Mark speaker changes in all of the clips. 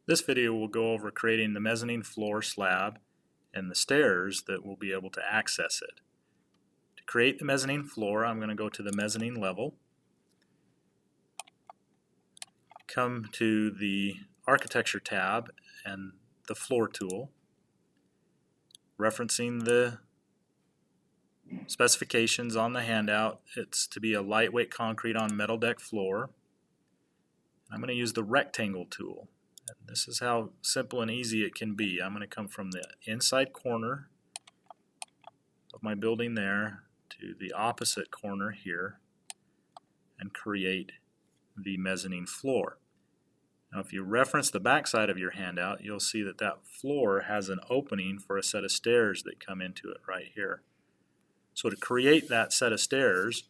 Speaker 1: This video will go over creating the mezzanine floor slab and the stairs that will be able to access it. To create the mezzanine floor, I'm going to go to the mezzanine level, come to the architecture tab and the floor tool, referencing the specifications on the handout. It's to be a lightweight concrete on metal deck floor. I'm going to use the rectangle tool. And this is how simple and easy it can be. I'm going to come from the inside corner of my building there to the opposite corner here and create the mezzanine floor. Now if you reference the back side of your handout, you'll see that that floor has an opening for a set of stairs that come into it right here. So to create that set of stairs,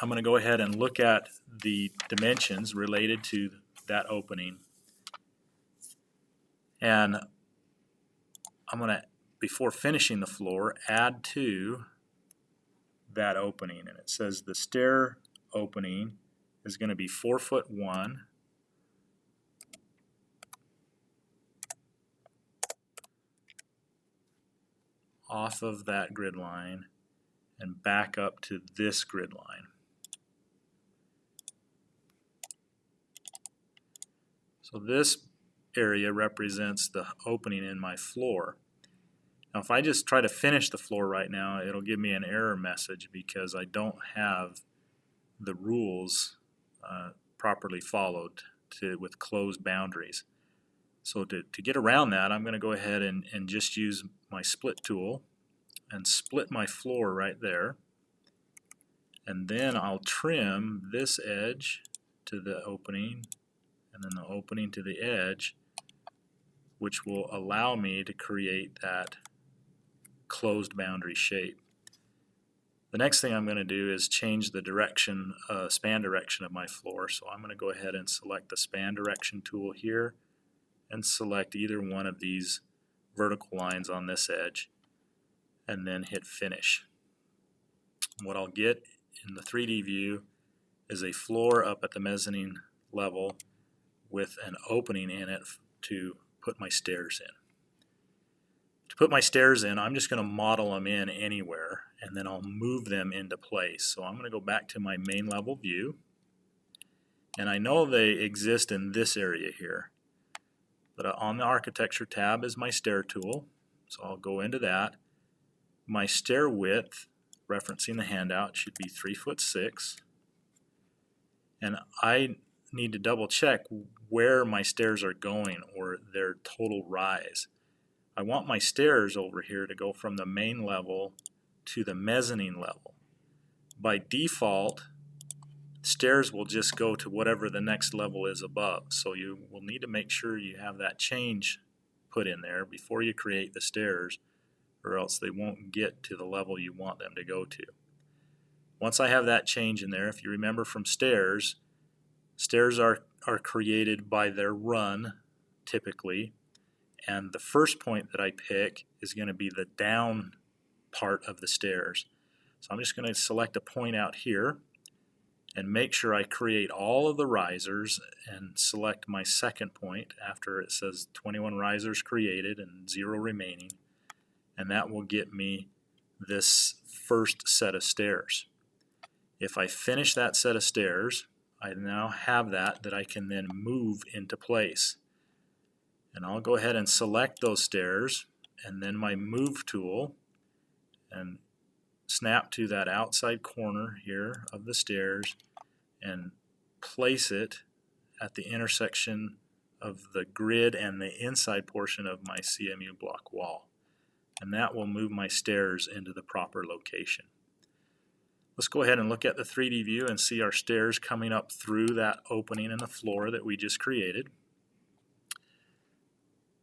Speaker 1: I'm going to go ahead and look at the dimensions related to that opening. And I'm going to, before finishing the floor, add to that opening. And it says the stair opening is going to be 4'1" off of that grid line and back up to this grid line. So this area represents the opening in my floor. Now if I just try to finish the floor right now, it'll give me an error message because I don't have the rules properly followed with closed boundaries. So to get around that, I'm going to go ahead and just use my split tool and split my floor right there. And then I'll trim this edge to the opening and then the opening to the edge, which will allow me to create that closed boundary shape. The next thing I'm going to do is change the direction, span direction of my floor. So I'm going to go ahead and select the span direction tool here and select either one of these vertical lines on this edge and then hit finish. What I'll get in the 3D view is a floor up at the mezzanine level with an opening in it to put my stairs in. To put my stairs in, I'm just going to model them in anywhere and then I'll move them into place. So I'm going to go back to my main level view, and I know they exist in this area here. But on the architecture tab is my stair tool, so I'll go into that. My stair width, referencing the handout, should be 3'6", and I need to double check where my stairs are going or their total rise. I want my stairs over here to go from the main level to the mezzanine level. By default, stairs will just go to whatever the next level is above. So you will need to make sure you have that change put in there before you create the stairs, or else they won't get to the level you want them to go to. Once I have that change in there, if you remember from stairs, stairs are created by their run typically, and the first point that I pick is going to be the down part of the stairs. So I'm just going to select a point out here and make sure I create all of the risers and select my second point after it says 21 risers created and 0 remaining, and that will get me this first set of stairs. If I finish that set of stairs, I now have that I can then move into place. And I'll go ahead and select those stairs and then my move tool and snap to that outside corner here of the stairs and place it at the intersection of the grid and the inside portion of my CMU block wall. And that will move my stairs into the proper location. Let's go ahead and look at the 3D view and see our stairs coming up through that opening in the floor that we just created.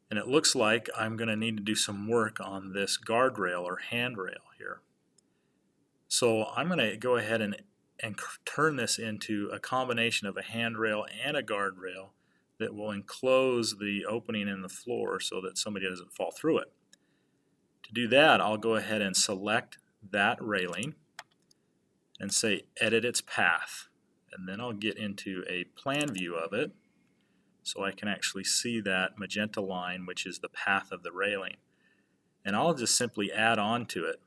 Speaker 1: And it looks like I'm going to need to do some work on this guardrail or handrail here. So I'm going to go ahead and turn this into a combination of a handrail and a guardrail that will enclose the opening in the floor so that somebody doesn't fall through it. To do that, I'll go ahead and select that railing and say edit its path, and then I'll get into a plan view of it so I can actually see that magenta line, which is the path of the railing. And I'll just simply add on to it.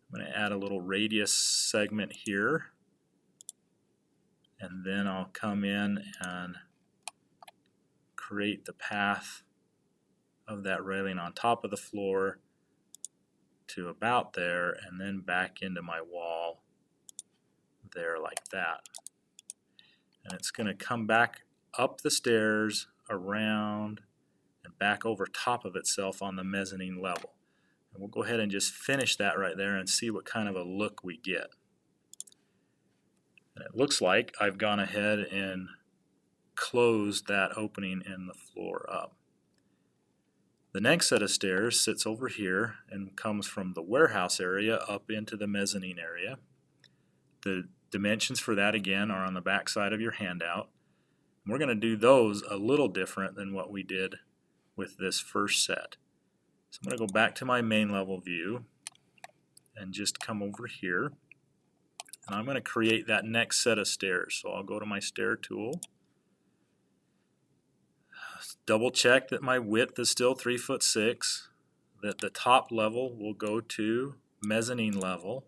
Speaker 1: I'm going to add a little radius segment here, and then I'll come in and create the path of that railing on top of the floor to about there, and then back into my wall there like that. And it's going to come back up the stairs, around, and back over top of itself on the mezzanine level. And we'll go ahead and just finish that right there and see what kind of a look we get. And it looks like I've gone ahead and closed that opening in the floor up. The next set of stairs sits over here and comes from the warehouse area up into the mezzanine area. The dimensions for that again are on the back side of your handout. We're going to do those a little different than what we did with this first set. So I'm going to go back to my main level view and just come over here, and I'm going to create that next set of stairs. So I'll go to my stair tool, double check that my width is still 3'6", that the top level will go to mezzanine level,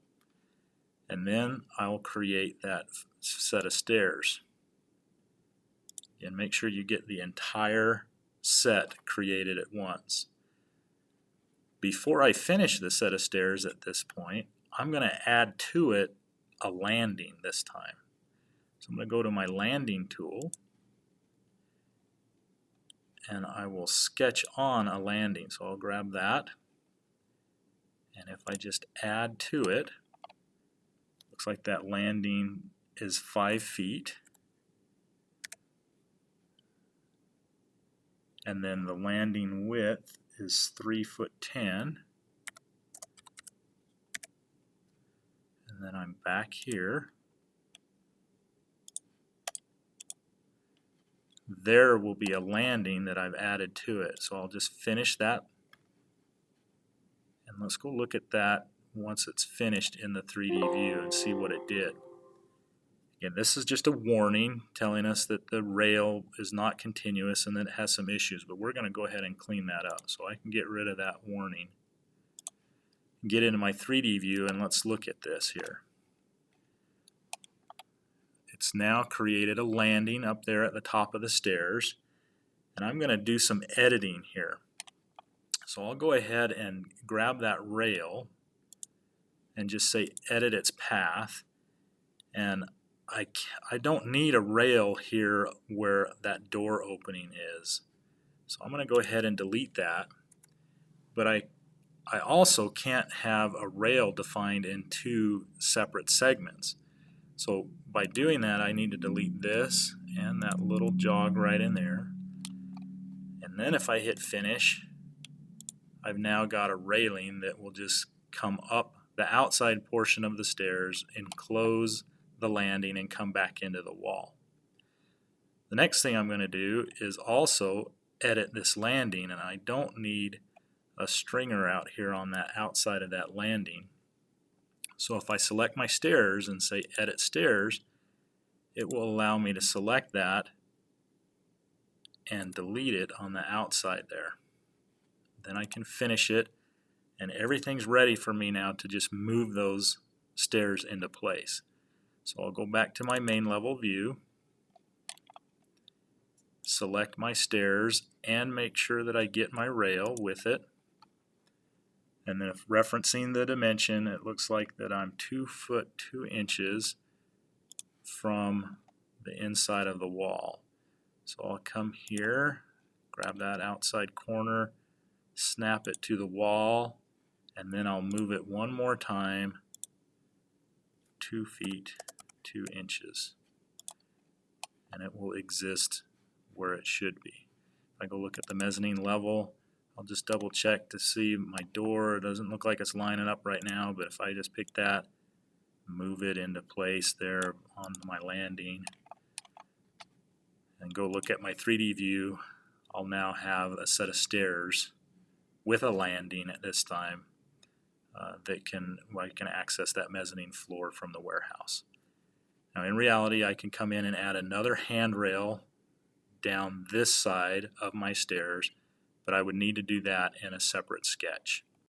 Speaker 1: and then I'll create that set of stairs. And make sure you get the entire set created at once. Before I finish the set of stairs at this point, I'm going to add to it a landing this time. So I'm going to go to my landing tool, and I will sketch on a landing. So I'll grab that, and if I just add to it, looks like that landing is 5 feet. And then the landing width is 3'10". And then I'm back here. There will be a landing that I've added to it. So I'll just finish that. And let's go look at that once it's finished in the 3D view and see what it did. Again, this is just a warning telling us that the rail is not continuous and that it has some issues, but we're going to go ahead and clean that up. So I can get rid of that warning. Get into my 3D view, and let's look at this here. It's now created a landing up there at the top of the stairs, and I'm going to do some editing here. So I'll go ahead and grab that rail and just say edit its path, and I don't need a rail here where that door opening is. So I'm going to go ahead and delete that. But I also can't have a rail defined in 2 separate segments. So by doing that, I need to delete this and that little jog right in there. And then if I hit finish, I've now got a railing that will just come up the outside portion of the stairs, enclose the landing, and come back into the wall. The next thing I'm going to do is also edit this landing, and I don't need a stringer out here on that outside of that landing. So if I select my stairs and say edit stairs, it will allow me to select that and delete it on the outside there. Then I can finish it, and everything's ready for me now to just move those stairs into place. So I'll go back to my main level view, select my stairs, and make sure that I get my rail with it. And then if referencing the dimension, it looks like that I'm 2 foot 2 inches from the inside of the wall. So I'll come here, grab that outside corner, snap it to the wall, and then I'll move it one more time, 2 feet 2 inches, and it will exist where it should be. If I go look at the mezzanine level, I'll just double check to see my door. It doesn't look like it's lining up right now, but if I just pick that, move it into place there on my landing, and go look at my 3D view, I'll now have a set of stairs with a landing at this time where I can access that mezzanine floor from the warehouse. Now in reality, I can come in and add another handrail down this side of my stairs, but I would need to do that in a separate sketch.